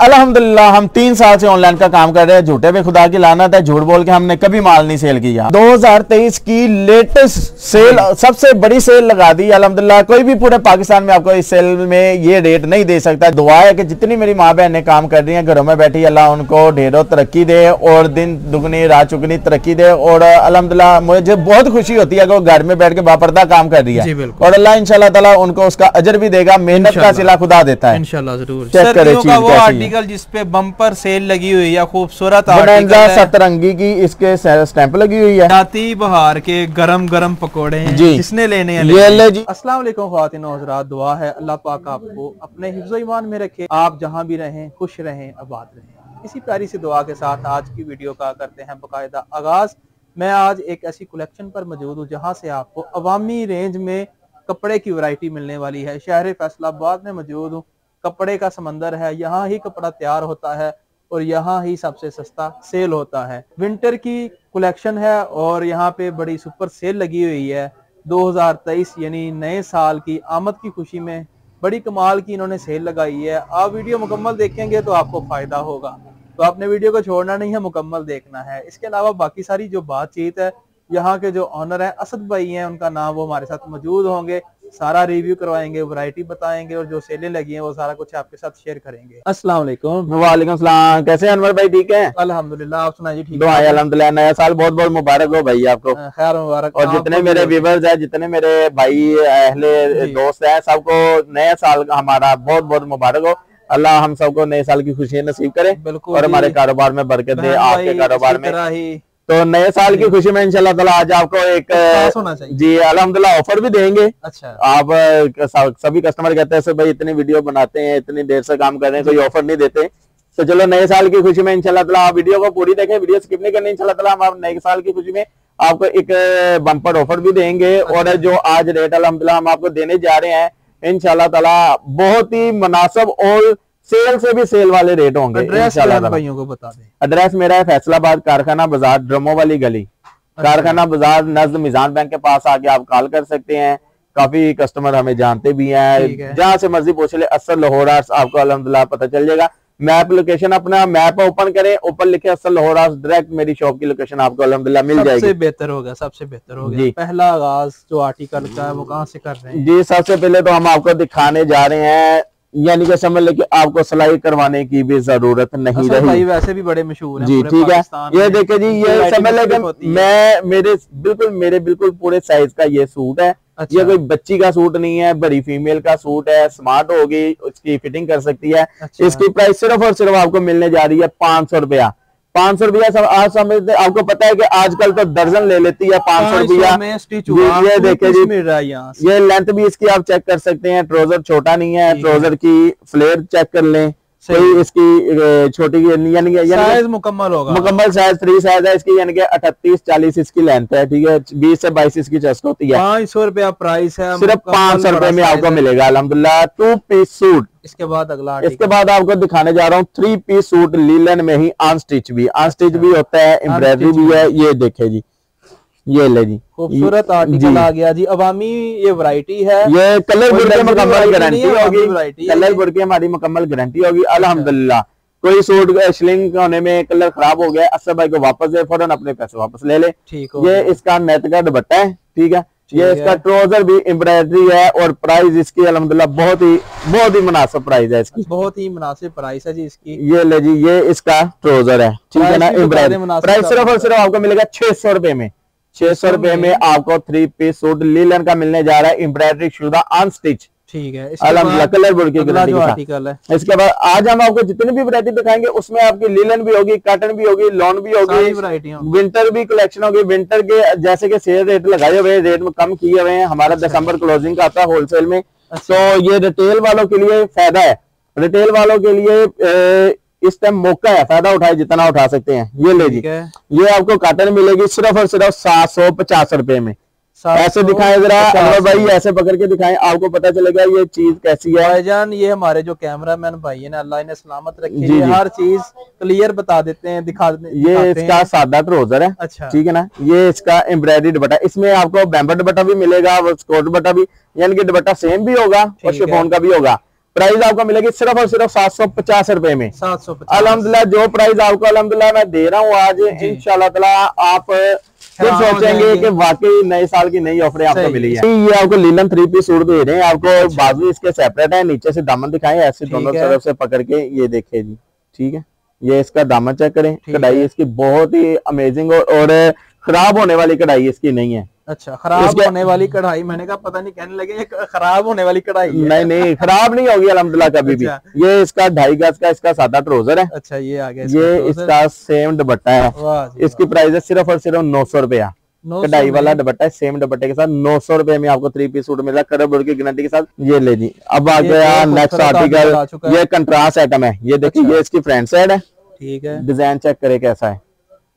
अल्हम्दुलिल्लाह हम 3 साल से ऑनलाइन का काम कर रहे हैं। झूठे पे खुदा की लानत है, झूठ बोल के हमने कभी माल नहीं सेल किया। 2023 की लेटेस्ट सेल, सबसे बड़ी सेल लगा दी अल्हम्दुलिल्लाह। कोई भी पूरे पाकिस्तान में आपको इस सेल में ये रेट नहीं दे सकता। दुआ है कि जितनी मेरी माँ बहनें काम कर रही हैं घरों में बैठी, अल्लाह उनको ढेरों तरक्की दे और दिन दुगनी रात चुगनी तरक्की दे। और अल्हम्दुलिल्लाह मुझे बहुत खुशी होती है कि वो घर में बैठ के बापर्दा काम कर रही है और अल्लाह इंशाल्लाह ताला उनको उसका अजर भी देगा। मेहनत का सिला खुदा देता है इंशाल्लाह जरूर। चेक करें चीज वो आर्टिकल जिसपे बम्पर सेल लगी हुई है, खूबसूरत बोनांजा सतरंगी की इसके स्टैंप लगी हुई है। जाती बहार के गरम गरम पकोड़े हैं जी, जिसने लेने हैं ये ले जी। अस्सलाम वालेकुम ख्वातीन और हज़रात, दुआ है अल्लाह पाक आपको अपने हिफ्ज़ो ईमान में रखे, आप जहां भी रहें खुश रहें, आबाद रहें। इसी प्यारी सी दुआ के साथ आज की वीडियो का करते हैं बाकायदा आगाज। मैं आज एक ऐसी कलेक्शन पर मौजूद हूँ जहां से आपको अवामी रेंज में कपड़े की वैरायटी मिलने वाली है। शहर फैसलाबाद में मौजूद हूँ। कपड़े का समंदर है, यहाँ ही कपड़ा तैयार होता है और यहाँ ही सबसे सस्ता सेल होता है। विंटर की कलेक्शन है और यहाँ पे बड़ी सुपर सेल लगी हुई है। 2023 यानी नए साल की आमद की खुशी में बड़ी कमाल की इन्होंने सेल लगाई है। आप वीडियो मुकम्मल देखेंगे तो आपको फायदा होगा, तो आपने वीडियो को छोड़ना नहीं है, मुकम्मल देखना है। इसके अलावा बाकी सारी जो बातचीत है, यहाँ के जो ऑनर हैं असद भाई हैं, उनका नाम, वो हमारे साथ मौजूद होंगे, सारा रिव्यू करवाएंगे, वैरायटी बताएंगे और जो सेलें लगी हैं वो सारा कुछ आपके साथ शेयर करेंगे। अस्सलाम वालेकुम। वालेकुम सलाम। कैसे हैं अनवर भाई? ठीक है अल्हम्दुलिल्लाह, आप सुनाइए? ठीक है अल्हम्दुलिल्लाह। नया साल बहुत बहुत मुबारक हो भाई आपको। खैर मुबारक। और जितने मेरे व्यूअर्स हैं, जितने मेरे भाई अहले दोस्त हैं, सबको नया साल हमारा बहुत बहुत मुबारक हो। अल्लाह हम सबको नए साल की खुशियां नसीब करे और हमारे कारोबार में बरकत दे, आपके कारोबार में। तो नए साल की खुशी में इंशाल्लाह ताला आज आपको एक होना चाहिए जी अल्हम्दुलिल्लाह ऑफर भी देंगे। अच्छा, आप सभी कस्टमर कहते हैं भाई इतनी वीडियो बनाते हैं, इतनी देर से काम कर रहे हैं, कोई ऑफर नहीं देते। तो चलो नए साल की खुशी में इंशाल्लाह ताला आप वीडियो को पूरी देखें, वीडियो स्किप नहीं करनी। इंशाल्लाह ताला हम नए साल की खुशी में आपको एक बम्पर ऑफर भी देंगे। और जो आज रेट अल्हम्दुलिल्लाह हम आपको देने जा रहे हैं इंशाल्लाह ताला बहुत ही मुनासिब और सेल से भी सेल वाले रेट होंगे। एड्रेस भाइयों को बता दें। एड्रेस मेरा है फैसलाबाद, कारखाना बाजार, ड्रमो वाली गली। कारखाना बाजार नज़द मिजान बैंक के पास आके आप कॉल कर सकते हैं। काफी कस्टमर हमें जानते भी हैं, जहां से मर्जी पूछ ले, असर लाहौर आर्ट्स आपको अल्हम्दुलिल्लाह पता चल जाएगा। मैप लोकेशन अपना मैप ओपन करें, ऊपर लिखे असर लाहौर आर्ट्स, डायरेक्ट मेरी शॉप की लोकेशन आपको अल्हम्दुलिल्लाह मिल जाएगी। सबसे बेहतर होगा, सबसे बेहतर होगा। पहला आगाज जो आर्टिकल का है वो कहाँ से कर रहे हैं जी? सबसे पहले तो हम आपको दिखाने जा रहे हैं, यानी कि समझ लेके आपको सिलाई करवाने की भी जरूरत नहीं रही। भाई वैसे भी बड़े मशहूर हैं जी, ठीक है। ये देखे जी, ये समझ लेके मेरे बिल्कुल पूरे साइज का ये सूट है। अच्छा। ये कोई बच्ची का सूट नहीं है, बड़ी फीमेल का सूट है, स्मार्ट होगी, उसकी फिटिंग कर सकती है। अच्छा। इसकी प्राइस सिर्फ और सिर्फ आपको मिलने जा रही है 500 रुपया। 500 रुपया सब आज समझते, आपको पता है कि आजकल तो दर्जन ले लेती है 500 रुपया। ये देखे जी, मिल रहा है ये लेंथ भी इसकी आप चेक कर सकते हैं। ट्राउजर छोटा नहीं है, ट्राउजर की फ्लेयर चेक कर लें, कोई इसकी छोटी यानी साइज मुकम्मल होगा, मुकम्मल साइज 3 साइज है इसकी, यानी कि 38-40 इसकी लेंथ है। ठीक है, 20 से 22 इसकी चेस्ट होती है। 500 रुपया प्राइस है, सिर्फ 500 रुपए में आपको मिलेगा अल्हम्दुलिल्लाह 2 पीस सूट। इसके बाद अगला, इसके बाद आपको दिखाने जा रहा हूँ 3 पीस सूट लीलन में ही, अनस्टिच भी होता है, एम्ब्रॉयडरी भी है। ये देखे जी, ये ले जी, खूबसूरत आर्टिकल आ गया जी। अवामी ये वैरायटी है, ये कलर बोर्ड की मुकम्मल गारंटी होगी, कलर बोर्ड की हमारी मुकम्मल गारंटी होगी अल्हम्दुलिल्लाह। कोई सूट श्लिंग होने में कलर खराब हो गया, असर भाई को वापस दे, फौरन अपने पैसे वापस ले ले। ये इसका नेट का दुपट्टा है, ठीक है। ये इसका ट्राउजर भी एम्ब्रॉयडरी है और प्राइस इसकी अल्हम्दुलिल्लाह बहुत ही मुनासिब प्राइस है इसकी, बहुत ही मुनासिब प्राइस है जी इसकी। ये ले जी, ये इसका ट्राउजर है, ठीक है ना, एम्ब्रॉयडरी। प्राइस सिर्फ और सिर्फ आपको मिलेगा 600 रुपए में। 600 रुपए में आपको 3 पीस सूट लीलन का मिलने जा रहा है, एम्ब्रॉयडरी शुदा अनस्टिच, ठीक है। अल्हम्दुलिल्लाह कलर बोर्ड की गारंटी है। इसके बाद आज हम आपको जितनी भी वैरायटी दिखाएंगे उसमें आपकी लीलन भी होगी, कॉटन भी होगी, लॉन भी होगी, विंटर भी कलेक्शन होगी। विंटर के जैसे कि सेल रेट लगाए हुए, रेट में कम किए हुए हैं। हमारा दिसंबर क्लोजिंग का आता है होलसेल में। तो ये रिटेल वालों के लिए फायदा है, रिटेल वालों के लिए इस टाइम मौका है, फायदा उठाए जितना उठा सकते हैं। ये ले जी, ये आपको कॉटन मिलेगी सिर्फ और सिर्फ 750 रुपए में। ऐसे दिखाएं जरा अनवर भाई, ऐसे पकड़ के दिखाएं, आपको पता चलेगा ये चीज कैसी है। भाईजान ये हमारे जो कैमरामैन भाई है ना, अल्लाह इन्हें सलामत रखे, हर चीज क्लियर बता देते हैं, दिखा देते हैं। ये इसका सादा ट्राउजर है, अच्छा, ठीक है ना। ये इसका एम्ब्रॉयडरी दुपट्टा, इसमें आपको बैम्बर दुपट्टा भी मिलेगा, स्कर्ट दुपट्टा भी, यानी कि दुपट्टा सेम भी होगा और शिफॉन का भी होगा। प्राइस आपको मिलेगी सिर्फ और सिर्फ 750 रुपए में। 750 अल्हम्दुलिल्लाह जो प्राइस आपको अल्हम्दुलिल्लाह मैं दे रहा हूँ आज, इंशाल्लाह ताला आप खुद सोचेंगे कि वाकई नए साल की नई ऑफर आपको मिली है। ये आपको लीलन 3 पीस सूट दे रहे हैं आपको, बाजू इसके सेपरेट है, नीचे से दामन दिखाएं ऐसे दोनों तरफ से पकड़ के, ये देखिए जी, ठीक है। ये इसका दामन चेक करें, कढ़ाई इसकी बहुत ही अमेजिंग और खराब होने वाली कढ़ाई इसकी नहीं है। अच्छा, खराब होने वाली कढ़ाई, मैंने कहा पता नहीं कहने लगे ये खराब होने वाली कढ़ाई है। नहीं खराब नहीं होगी अल्हम्दुलिल्लाह कभी भी। ये इसका 2.5 गज का इसका सादा ट्राउजर है। अच्छा, ये आ गया, ये इसका सेम दुपट्टा है। इसकी प्राइस है सिर्फ और सिर्फ 900 रुपया। कढ़ाई वाला दुपट्टा है, सेम दुपट्टे के साथ 900 रुपए में आपको 3 पीस सूट मिल रहा है, कलर बोर्ड की गारंटी के साथ। ये ले जी, अब आ गया नेक्स्ट आर्टिकल। ये कंट्रास्ट आइटम है, ये देखिए। ये इसकी फ्रंट साइड है, ठीक है। डिजाइन चेक करे कैसा है,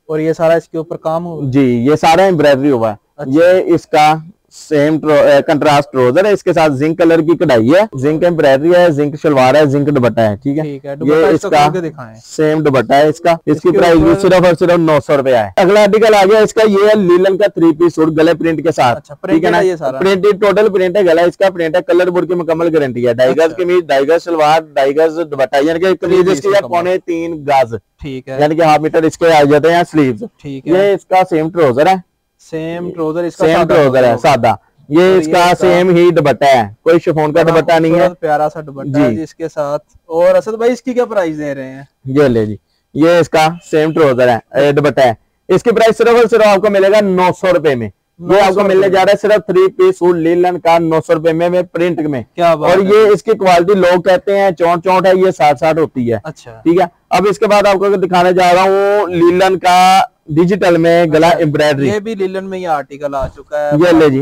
और ये सारा इसके ऊपर काम हुआ जी, ये सारा एम्ब्रॉयडरी हुआ है। ये इसका सेम कंट्रास्ट ट्राउजर है, इसके साथ जिंक कलर की कढ़ाई है, जिंक एम्ब्रॉयडरी है, जिंक शलवार है, जिंक दुपट्टा है, ठीक है। ये इसका सेम दुपट्टा है इसका। इसकी प्राइस भी सिर्फ और सिर्फ 900 रुपया है। अगला आर्टिकल आ गया इसका, ये है लीलन का 3 पीस सूट गले प्रिंट के साथ, ठीक है ना। प्रिंटेड टोटल प्रिंट है, गला इसका प्रिंट है, कलर बोर्ड की मुकम्मल गारंटी है। 2.5 गज कमीज, 2.5 गज शलवार, 2.5 गज दुपट्टा, यानी कि कमीज इसकी 3.25 गज, ठीक है, यानी कि हाफ मीटर इसके आ जाते हैं स्लीव्स, ठीक है। ये इसका सेम ट्राउजर है, सेम ट्राउजर है सादा। ये इसका सेम ही दुपट्टा है, कोई शिफॉन का दुपट्टा नहीं है, प्यारा सा दुपट्टा है जिसके साथ। और असद भाई इसकी क्या प्राइस दे रहे हैं? ये ले जी, ये इसका सेम ट्राउजर है, दुपट्टा है। इसकी प्राइस सिर्फ और सिर्फ आपको मिलेगा 900 रुपए में। ये आपको मिलने जा रहा है सिर्फ 3 पीस सूट लीलन का 900 रुपए में प्रिंट में। क्या बात और ये इसकी क्वालिटी लोग कहते हैं चौंट है, ये 60 होती है। अच्छा, ठीक है। अब इसके बाद आपको दिखाने जा रहा हूँ लीलन का डिजिटल में गला एम्ब्रॉयडरी। ये भी लीलन में ये आर्टिकल आ चुका है, ये ले जी,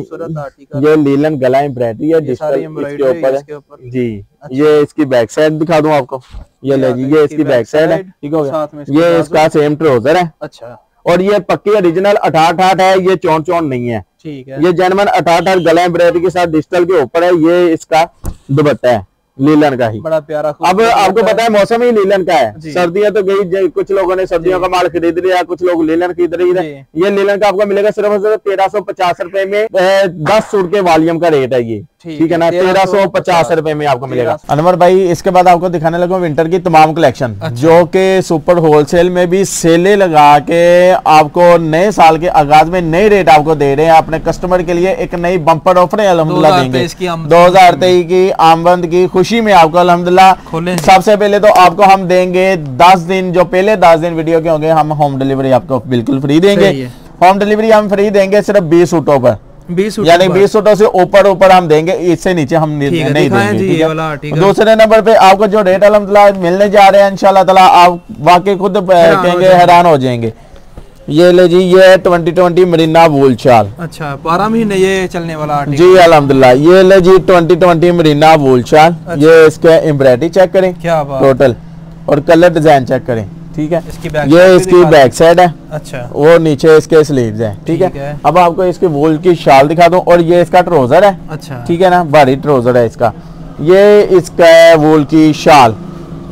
ये लीलन गला एम्ब्रॉयडरी है डिजिटल इसके ऊपर जी। ये इसकी बैक साइड दिखा दूं आपको, ये ले जी, ये इसकी बैक साइड है, ठीक हो गया। ये इसका सेम ट्राउजर है। अच्छा, और ये पक्की ओरिजिनल 88 है, ये चौंट नहीं है, ठीक है। ये जेनमन 88 गला एम्ब्रॉयडरी के साथ डिजिटल के ऊपर है। ये इसका दुपट्टा है लीलन का ही, बड़ा प्यारा। अब आपको पता है मौसम ही लीलन का है, सर्दियां तो गई, कुछ लोगों ने सर्दियों का माल खरीद लिया, कुछ लोग लीलन खरीद रही है। ये लीलन का आपको मिलेगा सिर्फ 1350 रुपए में। 10 सूट के वॉल्यूम का रेट है ये, ठीक है ना। 1350 रुपए में आपको मिलेगा। अनवर भाई, इसके बाद आपको दिखाने लगा विंटर की तमाम कलेक्शन, जो कि सुपर होलसेल में भी सेले लगा के आपको नए साल के आगाज में नए रेट आपको दे रहे हैं। अपने कस्टमर के लिए एक नई बम्पर ऑफर है अल्हम्दुलिल्लाह देंगे। 2023 की आमद की खुशी में आपको अल्हम्दुलिल्लाह सबसे पहले तो आपको हम देंगे 10 दिन, जो पहले 10 दिन वीडियो के होंगे, हम होम डिलीवरी आपको बिल्कुल फ्री देंगे। होम डिलीवरी हम फ्री देंगे सिर्फ 20 सूटों पर, 20 यानी 20 सूटों से ऊपर हम देंगे, इससे नीचे हम नहीं देंगे। दूसरे नंबर पे आपको जो रेट अल्हम्दुलिल्लाह मिलने जा रहे हैं इंशाल्लाह ताला, आप वाकई खुद कहेंगे, हैरान हो जाएंगे। ये ले जी, ये 2020 मरीना वूल शाल। अच्छा, 12 महीने ये चलने वाला जी अल्हम्दुलिल्लाह। ये ले जी 2020 मरीना वूल शाल। ये इसके एम्ब्रॉयडरी चेक करें, क्या टोटल, और कलर डिजाइन चेक करें, ठीक है। ये इसकी बैक साइड है। अच्छा, वो नीचे इसके स्लीव्स हैं, ठीक है। अब आपको इसके वूल की शाल दिखा दूं, और ये इसका ट्राउजर है। अच्छा, ठीक है ना, भारी ट्राउजर है इसका। ये इसका वूल की शाल,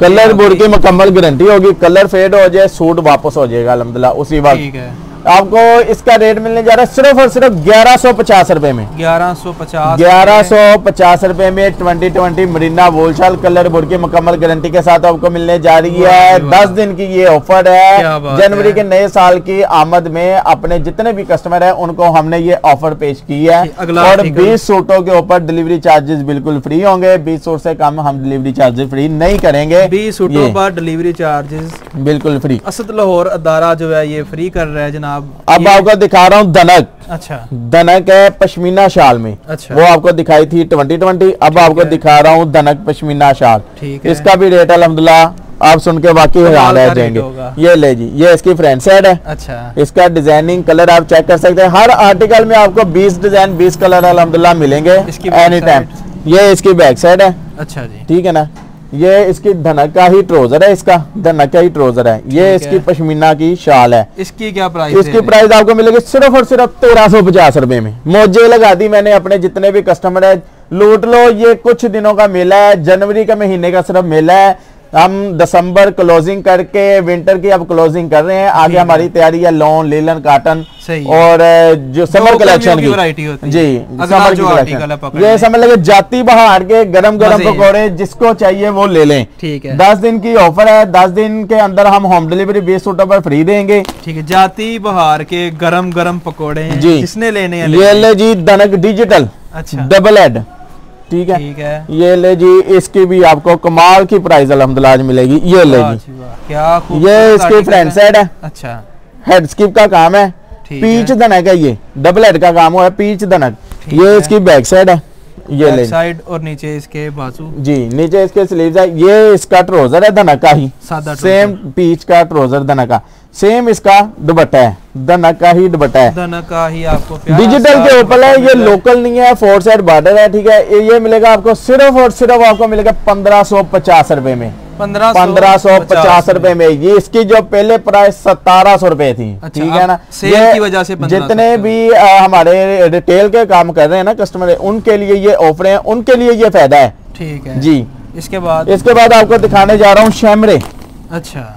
कलर बोर्ड की मुकम्मल गारंटी होगी। कलर फेड हो जाए, सूट वापस हो जाएगा अल्हम्दुलिल्लाह उसी वक्त। आपको इसका रेट मिलने जा रहा है सिर्फ और सिर्फ 1150 रुपए में। 1150 रुपए में 2020 मरीना वूल शाल कलर बोर्ड की मुकम्मल गारंटी के साथ आपको मिलने जा रही है। 10 दिन की ये ऑफर है। जनवरी के नए साल की आमद में अपने जितने भी कस्टमर है उनको हमने ये ऑफर पेश की है। और 20 सूटों के ऊपर डिलीवरी चार्जेस बिल्कुल फ्री होंगे। 20 सूट से कम हम डिलीवरी चार्जेस फ्री नहीं करेंगे। 20 सूटों पर डिलीवरी चार्जेस बिल्कुल फ्री। असद लाहौर अदारा जो है ये फ्री कर रहा है जनाब। अब आपको दिखा रहा हूँ दनक। अच्छा, दनक है पश्मीना शाल में। अच्छा, वो आपको दिखाई थी 2020। अब आपको दिखा रहा हूँ दनक पश्मीना शाल, ठीक है। इसका भी रेट अल्हम्दुलिल्लाह आप सुन के वाकई हैरान रह जाएंगे। ये ले जी, ये इसकी फ्रंट साइड है। अच्छा, इसका डिजाइनिंग कलर आप चेक कर सकते हैं। हर आर्टिकल में आपको 20 डिजाइन 20 कलर अल्हम्दुलिल्लाह मिलेंगे एनी टाइम। ये इसकी बैक साइड है। अच्छा जी, ठीक है ना। ये इसकी धनक का ही ट्राउजर है, इसका धनक का ही ट्राउजर है। ये इसकी पश्मीना की शाल है। इसकी क्या प्राइस? इसकी प्राइस आपको मिलेगी सिर्फ और सिर्फ 1350 रुपए में। मौजे लगा दी मैंने अपने जितने भी कस्टमर है, लूट लो। ये कुछ दिनों का मेला है, जनवरी के महीने का सिर्फ मेला है। हम दिसंबर क्लोजिंग करके विंटर की अब क्लोजिंग कर रहे हैं। आगे हमारी तैयारी है लॉन, लेलन, कॉटन और जो समर कलेक्शन की वैरायटी होती है। जी, समर की कलेक्शन। ये समझ लगे जाती बहार के गरम गरम पकौड़े, जिसको चाहिए वो ले लें। ठीक है, 10 दिन की ऑफर है। 10 दिन के अंदर हम होम डिलीवरी 20 सूटों पर फ्री देंगे। ठीक है, जाती बहार के गरम गरम पकौड़े जी, जिसने लेने हैं ये ले जी दनक डिजिटल, अच्छा डबल हेड। ठीक है, ये ले जी, इसकी भी आपको कमाल की प्राइस अल्हम्दुलिल्लाह आज मिलेगी। ये ले जी, क्या ये इसकी फ्रंट साइड है। अच्छा, हेड स्किप का काम है। पीच धनक है, ये डबल हेड का काम हुआ है, पीच धनक। ये इसकी बैक साइड है, ये ले साइड और नीचे इसके बाजू जी, नीचे इसके स्लीव्स है। ये इसका ट्राउजर है धनक का ही, सेम पीच का ट्राउजर धनक का, सेम इसका दुपट्टा है, धनक का ही दुपट्टा है, धनक का ही आपको डिजिटल के ऊपर है। ये लोकल नहीं है, 4 साइड बॉर्डर है। ठीक है, ये मिलेगा आपको सिर्फ और सिर्फ आपको मिलेगा 1550 रुपए में, 1550 रुपए में। ये इसकी जो पहले प्राइस 1700 रुपए थी। अच्छा, ठीक है ना, सेल की वजह से जितने भी हमारे रिटेल के काम कर रहे हैं ना कस्टमर, उनके लिए ये ऑफर है, उनके लिए ये फायदा है। ठीक है जी। इसके बाद आपको दिखाने जा रहा हूँ शैमरे। अच्छा,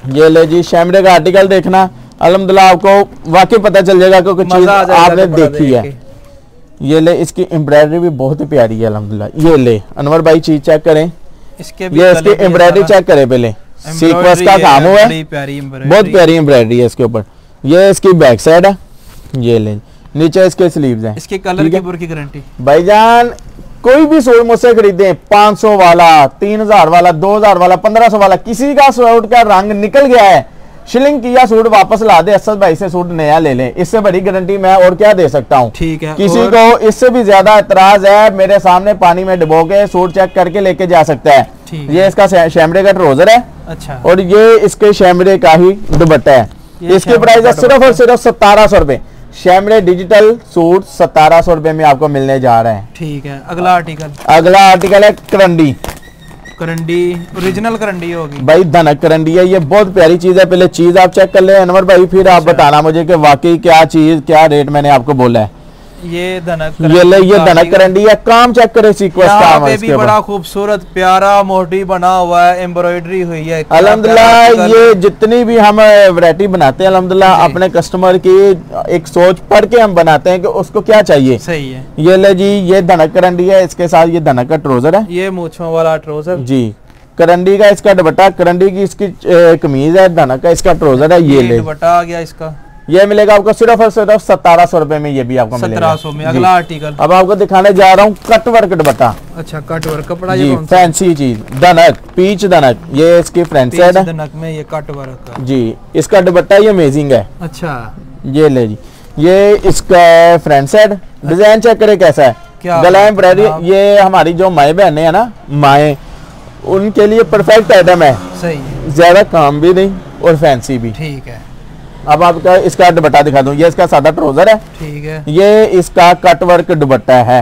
ये ले जी, शैमरे का आर्टिकल देखना, अल्हम्दुलिल्लाह आपको वाकई पता चल जाएगा कि कुछ चीज आपने देखी है। ये ले, इसकी एम्ब्रॉयडरी भी बहुत ही प्यारी है अल्हम्दुलिल्लाह। ये ले अनवर भाई, चीज चेक करें, ये इसकी एम्ब्रॉयडरी चेक करें पहले, सीक्वेंस का काम हुआ है, बहुत प्यारी एम्ब्रॉयडरी है इसके ऊपर। ये इसकी बैक साइड है, ये ले, नीचे इसके स्लीव्स हैं। इसके कलर की गारंटी भाईजान, कोई भी सूट मुझसे खरीदे, 500 वाला, 3000 वाला, 2000 वाला, 1500 वाला, किसी का सूट का रंग निकल गया है, शिलिंग किया, सूट वापस ला दे, असद भाई से सूट नया ले ले। इससे बड़ी गारंटी मैं और क्या दे सकता हूँ। ठीक है, किसी को इससे भी ज्यादा एतराज है, मेरे सामने पानी में डुबो के सूट चेक करके लेके जा सकता है। ये इसका शैमरे का ट्राउजर है। अच्छा, और ये इसके शैमरे का ही दुपट्टा है। इसकी प्राइस है सिर्फ और सिर्फ 1700 रुपए। शैमरे डिजिटल सूट 1700 रुपए में आपको मिलने जा रहे हैं। ठीक है, अगला आर्टिकल है करंडी। ओरिजिनल करंडी होगी भाई, धनक करंडी है, ये बहुत प्यारी चीज है। पहले चीज आप चेक कर ले अनवर भाई, फिर आप बताना मुझे कि वाकई क्या चीज, क्या रेट मैंने आपको बोला है। ये धनक करंडी है, काम चेक करे, सीक्वेंस काम है इसके बड़ा खूबसूरत प्यारा मोटी बना हुआ है, एम्ब्रॉयडरी हुई है अल्हम्दुलिल्लाह। ये जितनी भी हम वैरायटी बनाते हैं अल्हम्दुलिल्लाह, अपने कस्टमर की एक सोच पढ़ के हम बनाते हैं कि उसको क्या चाहिए। सही है। ये ले जी, ये धनक करंडी है, इसके साथ ये धनक का ट्राउजर है, ये मूंछों वाला ट्राउजर जी। करंडी का इसका दुपट्टा, करंडी की इसकी कमीज है, धनक का इसका ट्राउजर है। ये ले दुपट्टा आ गया इसका, ये मिलेगा आपको सिर्फ और सिर्फ 1700 रुपए में। ये भी आपको मिलेगा 1700 में। अगला आर्टिकल अब आपको दिखाने जा रहा हूँ कट वर्क दुपट्टा। अच्छा, कट वर्क कपड़ा, जी, फैंसी चीज, धनक, पीच धनक। ये इसकी फ्रंट साइड है, धनक में ये कट वर्क जी। इसका दुपट्टा ये अमेजिंग है। अच्छा, ये ले जी, ये इसका फ्रंट साइड डिजाइन चेक करे कैसा है, गला एम्ब्रॉयडरी। ये हमारी जो माए बहने है ना, माए, उनके लिए परफेक्ट आइटम है। सही, ज्यादा काम भी नहीं और फैंसी भी। ठीक है, अब आपका इसका दुपट्टा दिखा दूं। ये इसका सादा ट्राउजर है। ठीक है, ये इसका कट वर्क दुपट्टा है।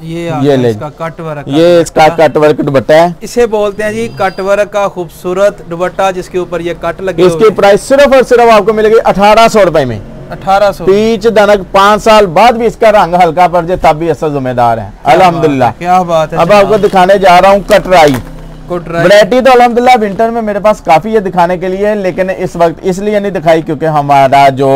ये ले, इसका कट वर्क, ये इसका कट वर्क दुपट्टा है। इसे बोलते हैं जी कट वर्क का खूबसूरत दुपट्टा, जिसके ऊपर ये कट लगे। इसकी प्राइस सिर्फ और सिर्फ आपको मिलेगी 1800 रुपए में। 1800। पीच धनक, 5 साल बाद भी इसका रंग हल्का पड़ जाए तब भी ऐसा जिम्मेदार है अल्हम्दुलिल्लाह। क्या बात है। अब आपको दिखाने जा रहा हूँ कटराई। वैरायटी तो अल्हम्दुलिल्लाह विंटर में मेरे पास काफी है दिखाने के लिए, लेकिन इस वक्त इसलिए नहीं दिखाई क्योंकि हमारा जो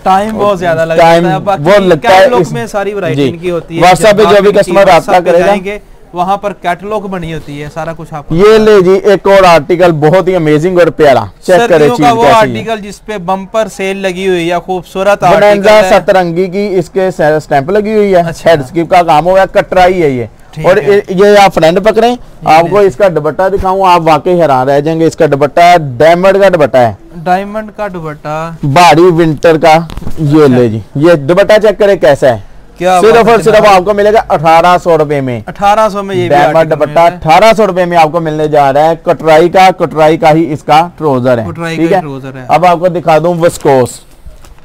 टाइम बहुत ज्यादा लगता है, वो लगता है इसमें सारी वैरायटी इनकी होती है। व्हाट्सएप पे जो भी कस्टमर रास्ता करेगा वहाँ पर कैटलॉग बनी होती है, सारा कुछ आपको। ये ले जी, एक और आर्टिकल बहुत ही अमेजिंग और प्यारा, चेक करें चीज वो आर्टिकल जिसपे बम्पर सेल लगी हुई है, खूबसूरत आर्टिकल, सतरंगी की इसके स्टैंप लगी हुई है। हेड स्किप का काम हुआ है, कटराई है ये। और ये आप फ्रेंड पकड़े, आपको इसका दुपट्टा दिखाऊं, आप वाकई हैरान रह जाएंगे। इसका दुपट्टा डायमंड का दुपट्टा है, डायमंड का दुपट्टा, भारी विंटर का। ये ले जी, ये दुपट्टा चेक करे कैसा है। क्या सिर्फ और सिर्फ आपको मिलेगा 1800 रुपए में। 1800 में ये डायमंड दुपट्टा 1800 रुपए में आपको मिलने जा रहा है। कटराई का ही इसका ट्राउजर है, ठीक है। अब आपको दिखा दूं विस्कोस,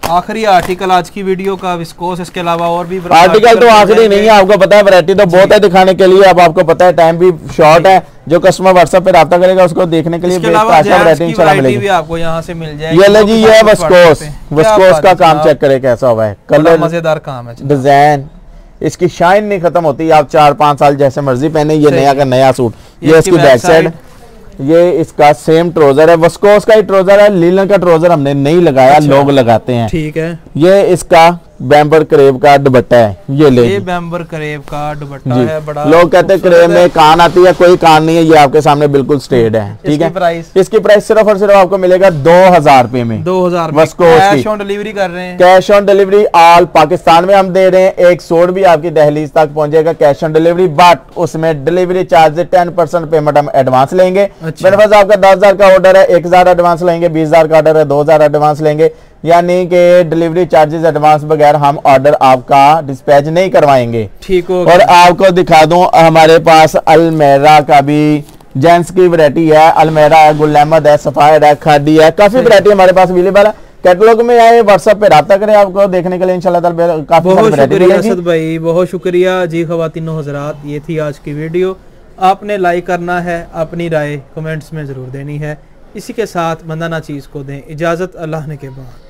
आखिरी आर्टिकल आज की वीडियो का विस्कोस। इसके अलावा और भी आर्टिकल तो आखिरी नहीं है, आपको पता है वैरायटी तो बहुत है दिखाने के लिए। अब आपको पता है टाइम भी शॉर्ट है, जो कस्टमर व्हाट्सएप पे राब्ता करेगा उसको देखने के लिए भी आपको यहाँ से मिल जाएगी। ये ले जी, ये विस्कोस का काम चेक करे कैसा हुआ है, कलर मजेदार काम है, डिजाइन, इसकी शाइन नहीं खत्म होती। आप 4-5 साल जैसे मर्जी पहने, ये नया का नया सूट। ये इसकी बैक साइड, ये इसका सेम ट्राउजर है, वस्कोस का ही ट्राउजर है, लीलन का ट्राउजर हमने नहीं लगाया। अच्छा। लोग लगाते हैं। ठीक है। ये इसका बैम्बर करेब का दुपट्टा है, ये ले, ये बैम्बर करेब का दुपट्टा है। बड़ा लोग कहते हैं करेब में कान आती है, कोई कान नहीं है, ये आपके सामने बिल्कुल स्ट्रेट है। ठीक है। इसकी प्राइस सिर्फ और सिर्फ आपको मिलेगा 2000 रुपए में। 2000 कैश ऑन डिलीवरी कर रहे हैं। Cash on delivery all Pakistan में हम दे रहे हैं। एक सूट भी आपकी दहलीज तक पहुंचेगा कैश ऑन डिलीवरी, बट उसमें डिलीवरी चार्ज 10% पेमेंट हम एडवांस लेंगे। मेरे पास आपका 10,000 का ऑर्डर है, 1000 एडवांस लेंगे, 20,000 का ऑर्डर है, 2000 एडवांस लेंगे, यानी कि डिलीवरी चार्जेस एडवांस बगैर हम ऑर्डर आपका डिस्पैच नहीं करवाएंगे। ठीक हो। और आपको दिखा दूं, हमारे पास अलमेरा का भी जेंट्स की वैरायटी है, अलमेरा है, गुल अहमद है, सफायर है, खादी है, काफी वैरायटी हमारे पास अवेलेबल है। कैटलॉग में आए, व्हाट्सएप पे राब्ता करें, आपको देखने के लिए इंशाल्लाह काफी बहुत शुक्रिया असद भाई, बहुत शुक्रिया जी। ख्वातीनो हजरात, ये थी आज की वीडियो। आपने लाइक करना है, अपनी राय कमेंट्स में जरूर देनी है। इसी के साथ बंदा ना चीज को दें इजाजत, अल्लाह ने के बाद।